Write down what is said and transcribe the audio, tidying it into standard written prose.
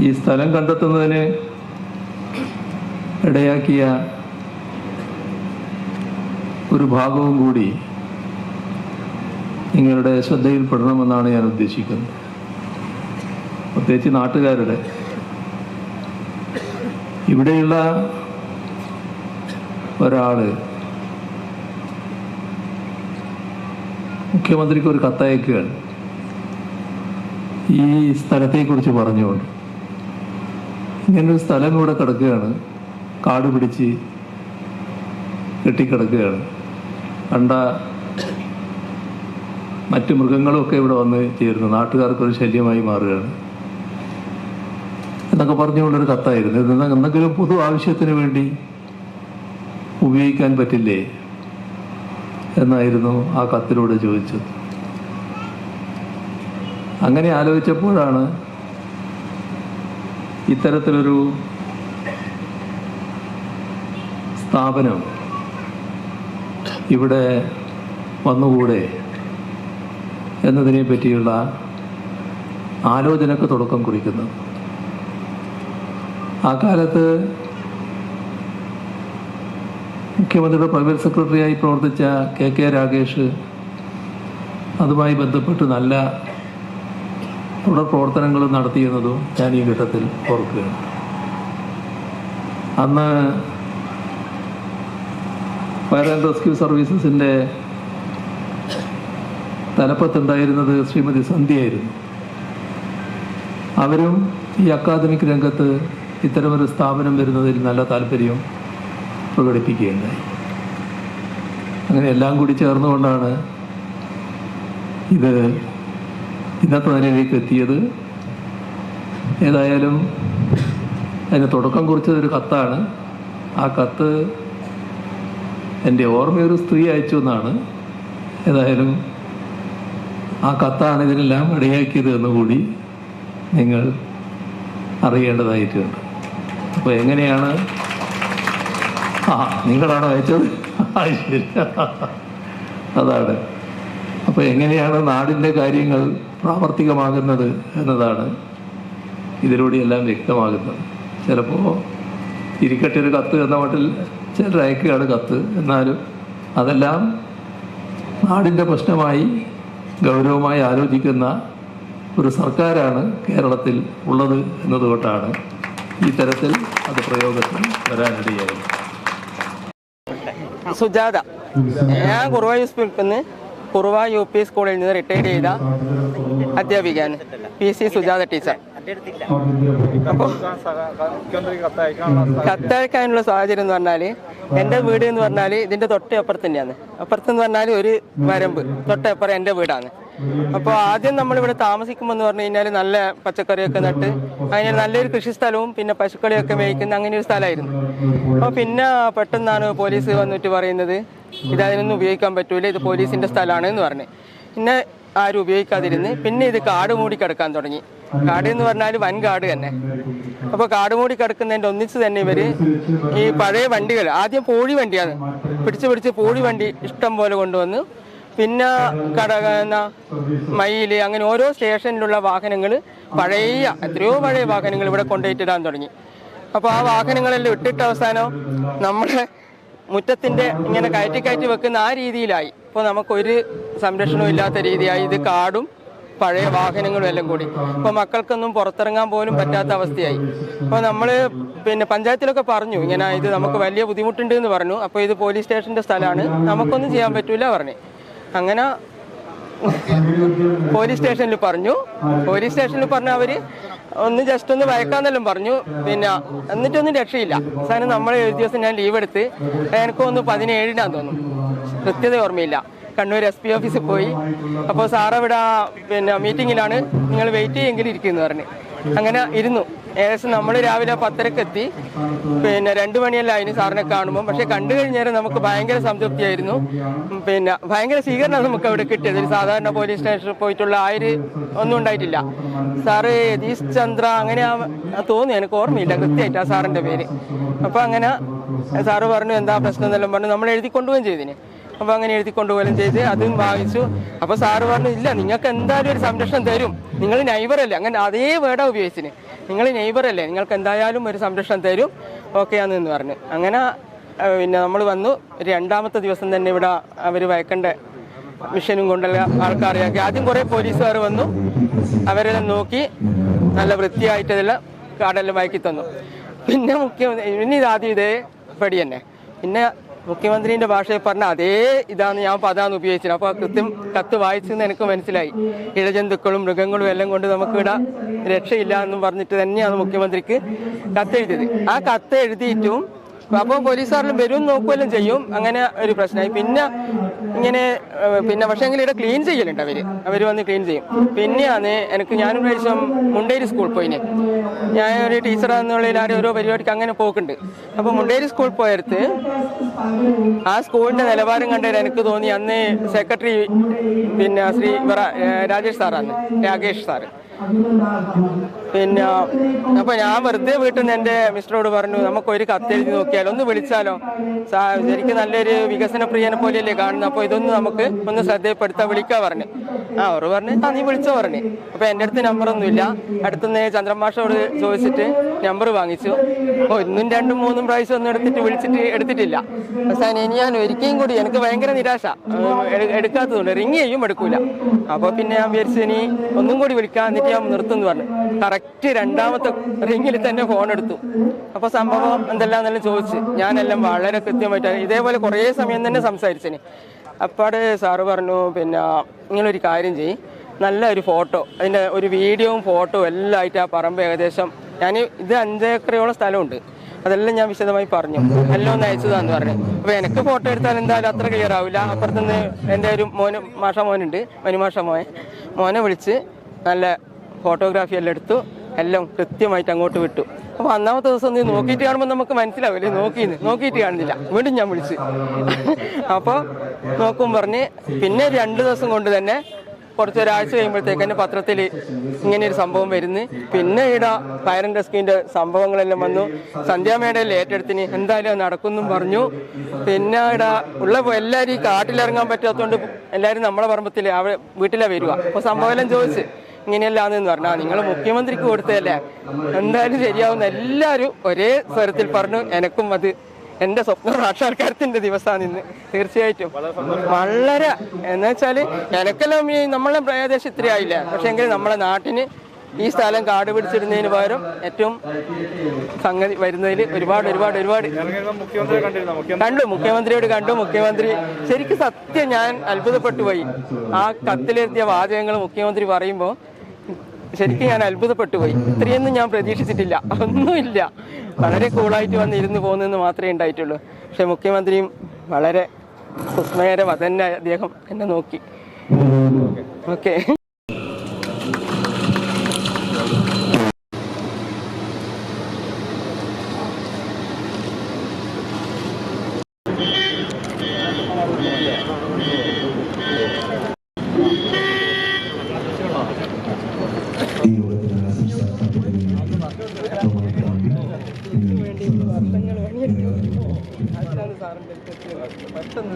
ഈ സ്ഥലം കണ്ടെത്തുന്നതിന് ഇടയാക്കിയ ഒരു ഭാഗവും കൂടി നിങ്ങളുടെ ശ്രദ്ധയിൽപ്പെടണമെന്നാണ് ഞാൻ ഉദ്ദേശിക്കുന്നത്. പ്രത്യേകിച്ച് നാട്ടുകാരുടെ. ഇവിടെയുള്ള ഒരാൾ മുഖ്യമന്ത്രിക്ക് ഒരു കത്തയക്കുകയാണ് ഈ സ്ഥലത്തെക്കുറിച്ച് പറഞ്ഞുകൊണ്ട്. ഇങ്ങനൊരു സ്ഥലം ഇവിടെ കിടക്കുകയാണ്, കാട് പിടിച്ച് കെട്ടിക്കിടക്കുകയാണ്. കണ്ട മറ്റ് മൃഗങ്ങളൊക്കെ ഇവിടെ വന്ന് ചേരുന്നു, നാട്ടുകാർക്കൊരു ശല്യമായി മാറുകയാണ് എന്നൊക്കെ പറഞ്ഞുകൊണ്ടൊരു കത്തായിരുന്നു. ഇത് എന്തെങ്കിലും പൊതു ആവശ്യത്തിന് വേണ്ടി ഉപയോഗിക്കാൻ പറ്റില്ലേ എന്നായിരുന്നു ആ കത്തിലൂടെ ചോദിച്ചത്. അങ്ങനെ ആലോചിച്ചപ്പോഴാണ് ഇത്തരത്തിലൊരു സ്ഥാപനം ഇവിടെ വന്നുകൂടെ എന്നതിനെ പറ്റിയുള്ള ആലോചനക്ക് തുടക്കം കുറിക്കുന്നത്. ആ കാലത്ത് മുഖ്യമന്ത്രിയുടെ പ്രൈവറ്റ് സെക്രട്ടറിയായി പ്രവർത്തിച്ച കെ രാഗേഷ് അതുമായി ബന്ധപ്പെട്ട് നല്ല തുടർ പ്രവർത്തനങ്ങൾ നടത്തിയെന്നതും ഞാൻ ഈ ഘട്ടത്തിൽ ഓർക്കുകയാണ്. അന്ന് ഫയർ ആൻഡ് റെസ്ക്യൂ സർവീസസിൻ്റെ തലപ്പത്തുണ്ടായിരുന്നത് ശ്രീമതി സന്ധ്യയായിരുന്നു. അവരും ഈ അക്കാദമിക് രംഗത്ത് ഇത്തരമൊരു സ്ഥാപനം വരുന്നതിൽ നല്ല താല്പര്യം പ്രകടിപ്പിക്കുകയുണ്ടായി. അങ്ങനെ എല്ലാം കൂടി ചേർന്നുകൊണ്ടാണ് ഇത് ഇന്നത്തെ നിലയിലേക്ക് എത്തിയത്. ഏതായാലും അതിന് തുടക്കം കുറിച്ചതൊരു കത്താണ്. ആ കത്ത് എൻ്റെ ഓർമ്മയൊരു സ്ത്രീ അയച്ചു എന്നാണ്. ഏതായാലും ആ കത്താണ് ഇതിനെല്ലാം ഇടയാക്കിയത് എന്നുകൂടി നിങ്ങൾ അറിയേണ്ടതായിട്ടുണ്ട്. അപ്പോൾ എങ്ങനെയാണ് നിങ്ങളാണോ അയച്ചത്? ശരി, അതാണ്. അപ്പോൾ എങ്ങനെയാണ് നാടിൻ്റെ കാര്യങ്ങൾ പ്രാവർത്തികമാകുന്നത് എന്നതാണ് ഇതിലൂടെയെല്ലാം വ്യക്തമാകുന്നത്. ചിലപ്പോൾ ഇരിക്കട്ടെ ഒരു കത്ത് എന്ന മട്ടിൽ ചിലർ അയക്കുകയാണ് കത്ത്. എന്നാലും അതെല്ലാം നാടിൻ്റെ പ്രശ്നമായി ഗൗരവമായി ആലോചിക്കുന്ന ഒരു സർക്കാരാണ് കേരളത്തിൽ ഉള്ളത് എന്നതുകൊണ്ടാണ് ഈ തരത്തിൽ അത് പ്രയോഗത്തിൽ വരാനിടയായത്. സുജാത, ഞാൻ കുറുവ കുറുവ UP സ്കൂളിൽ നിന്ന് റിട്ടയർ ചെയ്ത അധ്യാപികയാണ്, PC സുജാത ടീച്ചർ. അപ്പോൾ കത്തയക്കാനുള്ള സാഹചര്യം എന്ന് പറഞ്ഞാൽ, എൻ്റെ വീട് എന്ന് പറഞ്ഞാൽ ഇതിൻ്റെ തൊട്ടപ്പുറത്ത് തന്നെയാണ്. അപ്പുറത്തെന്ന് പറഞ്ഞാൽ ഒരു വരമ്പ്, തൊട്ടപ്പുറം എൻ്റെ വീടാണ്. അപ്പോൾ ആദ്യം നമ്മളിവിടെ താമസിക്കുമ്പോൾ എന്ന് പറഞ്ഞു കഴിഞ്ഞാൽ നല്ല പച്ചക്കറിയൊക്കെ നട്ട് അതിന് നല്ലൊരു കൃഷിസ്ഥലവും പിന്നെ പശുക്കളിയൊക്കെ മേയ്ക്കുന്ന അങ്ങനെ ഒരു സ്ഥലമായിരുന്നു. അപ്പോൾ പിന്നെ പെട്ടെന്നാണ് പോലീസ് വന്നിട്ട് പറയുന്നത് ഇതതിനൊന്നും ഉപയോഗിക്കാൻ പറ്റൂല, ഇത് പോലീസിൻ്റെ സ്ഥലമാണ് എന്ന് പറഞ്ഞു. പിന്നെ ആരും ഉപയോഗിക്കാതിരുന്ന് പിന്നെ ഇത് കാട് മൂടി കിടക്കാൻ തുടങ്ങി. കാട് എന്ന് പറഞ്ഞാൽ വൻ കാട് തന്നെ. അപ്പോൾ കാട് മൂടി കിടക്കുന്നതിൻ്റെ ഒന്നിച്ച് തന്നെ ഇവർ ഈ പഴയ വണ്ടികൾ, ആദ്യം പോഴി വണ്ടിയാണ്, പിടിച്ച് പോഴി വണ്ടി ഇഷ്ടം പോലെ കൊണ്ടുവന്നു. പിന്നെ മയില് അങ്ങനെ ഓരോ സ്റ്റേഷനിലുള്ള വാഹനങ്ങൾ എത്രയോ പഴയ വാഹനങ്ങൾ ഇവിടെ കൊണ്ടുപോയിട്ടിടാൻ തുടങ്ങി. അപ്പോൾ ആ വാഹനങ്ങളെല്ലാം ഇട്ടിട്ട് അവസാനം നമ്മുടെ മുറ്റത്തിൻ്റെ ഇങ്ങനെ കയറ്റി വെക്കുന്ന ആ രീതിയിലായി. ഇപ്പോൾ നമുക്കൊരു സംരക്ഷണവും ഇല്ലാത്ത രീതിയായി. ഇത് കാടും പഴയ വാഹനങ്ങളും എല്ലാം കൂടി. അപ്പോൾ മക്കൾക്കൊന്നും പുറത്തിറങ്ങാൻ പോലും പറ്റാത്ത അവസ്ഥയായി. അപ്പോൾ നമ്മൾ പിന്നെ പഞ്ചായത്തിലൊക്കെ പറഞ്ഞു ഇങ്ങനെ ഇത് നമുക്ക് വലിയ ബുദ്ധിമുട്ടുണ്ട് എന്ന് പറഞ്ഞു. അപ്പോൾ ഇത് പോലീസ് സ്റ്റേഷൻ്റെ സ്ഥലമാണ്, നമുക്കൊന്നും ചെയ്യാൻ പറ്റൂല പറഞ്ഞു. അങ്ങനെ പോലീസ് സ്റ്റേഷനിൽ പറഞ്ഞു. പോലീസ് സ്റ്റേഷനിൽ പറഞ്ഞ അവർ ഒന്ന് ജസ്റ്റ് ഒന്ന് വയക്കാന്നെല്ലാം പറഞ്ഞു. പിന്നെ എന്നിട്ടൊന്നും രക്ഷയില്ല. അവസാനം നമ്മൾ ഒരു ദിവസം ഞാൻ ലീവ് എടുത്ത് എനിക്കൊന്ന് 17-നാന്ന് തോന്നുന്നു, കൃത്യത ഓർമ്മയില്ല, കണ്ണൂർ SP ഓഫീസിൽ പോയി. അപ്പോൾ സാറവിടെ പിന്നെ മീറ്റിങ്ങിലാണ്, നിങ്ങൾ വെയിറ്റ് ചെയ്യെങ്കിലും ഇരിക്കുമെന്ന് പറഞ്ഞ് അങ്ങനെ ഇരുന്നു. ഏകദേശം നമ്മൾ രാവിലെ 10:30 എത്തി. പിന്നെ 2 മണിയെല്ലാം അതിന് സാറിനെ കാണുമ്പോൾ. പക്ഷെ കണ്ടു കഴിഞ്ഞാൽ നമുക്ക് ഭയങ്കര സംതൃപ്തിയായിരുന്നു. പിന്നെ ഭയങ്കര സ്വീകരണം നമുക്ക് അവിടെ കിട്ടിയത്. ഒരു സാധാരണ പോലീസ് സ്റ്റേഷനിൽ പോയിട്ടുള്ള ഒന്നും ഉണ്ടായിട്ടില്ല. സാറ് യതീഷ് ചന്ദ്ര അങ്ങനെ തോന്നി, എനിക്ക് ഓർമ്മയില്ല കൃത്യമായിട്ട് ആ സാറിൻ്റെ പേര്. അപ്പോൾ അങ്ങനെ സാറ് പറഞ്ഞു എന്താ പ്രശ്നം എന്നെല്ലാം പറഞ്ഞു. നമ്മൾ എഴുതി കൊണ്ടുപോവുകയും ചെയ്തിന്. അപ്പോൾ അങ്ങനെ എഴുതി കൊണ്ടുപോലും ചെയ്ത് അതും വാങ്ങിച്ചു. അപ്പോൾ സാറ് പറഞ്ഞു ഇല്ല നിങ്ങൾക്ക് എന്തായാലും ഒരു സംരക്ഷണം തരും, നിങ്ങൾ നൈബറല്ലേ, അങ്ങനെ അതേ വേർഡാണ് ഉപയോഗിച്ചിന്. നിങ്ങൾ നെയ്ബറല്ലേ, നിങ്ങൾക്ക് എന്തായാലും ഒരു സംരക്ഷണം തരും, ഓക്കെയാണെന്ന് പറഞ്ഞു. അങ്ങനെ പിന്നെ നമ്മൾ വന്നു. രണ്ടാമത്തെ ദിവസം തന്നെ ഇവിടെ അവർ വയക്കണ്ട മിഷനും കൊണ്ടുള്ള ആൾക്കാരെയൊക്കെ ആദ്യം കുറേ പോലീസുകാർ വന്നു, അവരെല്ലാം നോക്കി നല്ല വൃത്തിയായിട്ടെല്ലാം കാടെല്ലാം വയക്കി തന്നു. പിന്നെ പിന്നെ ഇതാദ്യം ഇതേ പടി തന്നെ. പിന്നെ മുഖ്യമന്ത്രിന്റെ ഭാഷയിൽ പറഞ്ഞ അതേ ഇതാണ് ഞാൻ പദാന്ന് ഉപയോഗിച്ചത്. അപ്പോൾ കൃത്യം കത്ത് വായിച്ചെന്ന് എനിക്ക് മനസ്സിലായി. ഇഴജന്തുക്കളും മൃഗങ്ങളും എല്ലാം കൊണ്ട് നമുക്കിവിടെ രക്ഷയില്ല എന്നും പറഞ്ഞിട്ട് തന്നെയാണ് മുഖ്യമന്ത്രിക്ക് കത്തെഴുതിയത്. ആ കത്ത് എഴുതിയിട്ടും അപ്പോൾ പോലീസുകാരെല്ലാം വരും നോക്കുകയെല്ലാം ചെയ്യും. അങ്ങനെ ഒരു പ്രശ്നമായി. പിന്നെ ഇങ്ങനെ പിന്നെ പക്ഷേങ്കിൽ ഇവിടെ ക്ലീൻ ചെയ്യലുണ്ട് അവർ വന്ന് ക്ലീൻ ചെയ്യും. പിന്നെയാണ് ഞാനൊരു പ്രാവശ്യം മുണ്ടേരി സ്കൂളിൽ പോയിന്. ഞാൻ ഒരു ടീച്ചറാണെന്നുള്ളതിൽ ഓരോ പരിപാടിക്ക് അങ്ങനെ പോക്കുണ്ട്. അപ്പോൾ മുണ്ടേരി സ്കൂളിൽ പോയടുത്ത് ആ സ്കൂളിന്റെ നിലവാരം കണ്ടത് എനിക്ക് തോന്നി അന്ന് സെക്രട്ടറി പിന്നെ ശ്രീ രാജേഷ് സാറ്. പിന്നെ അപ്പൊ ഞാൻ വെറുതെ വീട്ടിൽ നിന്ന് എന്റെ മിസ്റ്ററോട് പറഞ്ഞു, നമുക്കൊരു കത്തെഴുതി നോക്കിയാലോ, ഒന്ന് വിളിച്ചാലോ, ശരിക്കും നല്ലൊരു വികസന പ്രിയനെ പോലെയല്ലേ കാണുന്നത്, അപ്പൊ ഇതൊന്ന് നമുക്ക് ഒന്ന് ശ്രദ്ധയപ്പെടുത്താൻ വിളിക്കാ പറഞ്ഞു. അവർ പറഞ്ഞു നീ വിളിച്ചോ പറഞ്ഞു. അപ്പൊ എന്റെ അടുത്ത് നമ്പറൊന്നുമില്ല. അടുത്തുനിന്ന് ചന്ദ്രമാഷോട് ചോദിച്ചിട്ട് നമ്പർ വാങ്ങിച്ചു. ഒന്നും രണ്ടും മൂന്നും പ്രാവശ്യം ഒന്നും എടുത്തിട്ടില്ല. അവസാനം ഇനി ഞാൻ ഒരിക്കലും കൂടി എനിക്ക് ഭയങ്കര നിരാശ, എടുക്കാത്തതുകൊണ്ട് റിങ് ചെയ്യും എടുക്കൂല. അപ്പൊ പിന്നെ ഞാൻ വിചാരിച്ചു ഇനി ഒന്നും കൂടി വിളിക്കാം, എന്നിട്ട് ഞാൻ നിർത്തുന്നു പറഞ്ഞു. കറക്റ്റ് രണ്ടാമത്തെ റിങ്ങിൽ തന്നെ ഫോൺ എടുത്തു. അപ്പൊ സംഭവം എന്തെല്ലാം ചോദിച്ചു. ഞാനെല്ലാം വളരെ കൃത്യമായിട്ട് ഇതേപോലെ കുറേ സമയം തന്നെ സംസാരിച്ചിന്. അപ്പാട് സാറ് പറഞ്ഞു, പിന്നെ നിങ്ങളൊരു കാര്യം ചെയ്യും, നല്ല ഒരു ഫോട്ടോ, അതിൻ്റെ ഒരു വീഡിയോയും ഫോട്ടോ എല്ലാം ആയിട്ട് ആ പറമ്പ് ഏകദേശം ഇത് 5 ഏക്കറയോളം സ്ഥലമുണ്ട്, അതെല്ലാം ഞാൻ വിശദമായി പറഞ്ഞു, എല്ലാം ഒന്ന് അയച്ചതാന്ന് പറഞ്ഞു. അപ്പോൾ എനിക്ക് ഫോട്ടോ എടുത്താൽ എന്തായാലും അത്ര ക്ലിയർ ആവില്ല. അപ്പുറത്തുനിന്ന് എൻ്റെ ഒരു മോനുണ്ട്, മോനെ വിളിച്ച് നല്ല ഫോട്ടോഗ്രാഫി എല്ലാം എടുത്തു, എല്ലാം കൃത്യമായിട്ട് അങ്ങോട്ട് വിട്ടു. അപ്പോൾ അന്നാമത്തെ ദിവസം നീ നോക്കിയിട്ട് കാണുമ്പോൾ നമുക്ക് മനസ്സിലാവില്ലേ, നോക്കിയിട്ട് കാണുന്നില്ല. വീണ്ടും ഞാൻ വിളിച്ച് അപ്പോൾ നോക്കും പറഞ്ഞ് പിന്നെ 2 ദിവസം കൊണ്ട് തന്നെ ഒരാഴ്ച കഴിയുമ്പോഴത്തേക്ക് തന്നെ പത്രത്തിൽ ഇങ്ങനെ ഒരു സംഭവം വരുന്നു. പിന്നെ ഇവിടെ ഫയർ ആൻഡ് റെസ്ക്യൂവിന്റെ സംഭവങ്ങളെല്ലാം വന്നു. സന്ധ്യാമേടയിൽ ഏറ്റെടുത്തിന് എന്തായാലും നടക്കുന്നും പറഞ്ഞു. പിന്നെ ഇവിടെ ഉള്ള എല്ലാവരും ഈ കാട്ടിലിറങ്ങാൻ പറ്റാത്തതുകൊണ്ട് എല്ലാവരും നമ്മളെ പറമ്പത്തിൽ വീട്ടിലാണ് വരിക. അപ്പോൾ സംഭവം എല്ലാം ചോദിച്ച് ഇങ്ങനെയല്ലാന്ന് പറഞ്ഞാൽ നിങ്ങൾ മുഖ്യമന്ത്രിക്ക് കൊടുത്തതല്ലേ, എന്തായാലും ശരിയാവുന്ന എല്ലാവരും ഒരേ സ്വരത്തിൽ പറഞ്ഞു. എനക്കും അത് എൻ്റെ സ്വപ്ന സാക്ഷാത്കാരത്തിന്റെ ദിവസമാണ് ഇന്ന്. തീർച്ചയായിട്ടും വളരെ എന്ന് വെച്ചാൽ എനക്കെല്ലാം നമ്മളെ പ്രദേശം ഇത്രയായില്ല, പക്ഷെ എങ്കിലും നമ്മളെ നാട്ടിന് ഈ സ്ഥലം കാട് പിടിച്ചിരുന്നതിന് പകരം ഏറ്റവും സംഗതി വരുന്നതിൽ ഒരുപാട് കണ്ടു. മുഖ്യമന്ത്രിയോട് കണ്ടു. മുഖ്യമന്ത്രി ശരിക്കും സത്യം ഞാൻ അത്ഭുതപ്പെട്ടു പോയി. ആ കത്തിലെത്തിയ വാചകങ്ങൾ മുഖ്യമന്ത്രി പറയുമ്പോൾ ശരിക്കും ഞാൻ അത്ഭുതപ്പെട്ടു പോയി. ഇത്രയൊന്നും ഞാൻ പ്രതീക്ഷിച്ചിട്ടില്ല. ഒന്നുമില്ല, വളരെ കൂളായിട്ട് വന്ന് ഇരുന്ന് പോകുന്നതെന്ന് മാത്രമേ ഉണ്ടായിട്ടുള്ളൂ. പക്ഷെ മുഖ്യമന്ത്രിയും വളരെ കുസ്മേരം അതന്നെ അദ്ദേഹം എന്നെ നോക്കി. ഓക്കെ. പെട്ടെന്ന്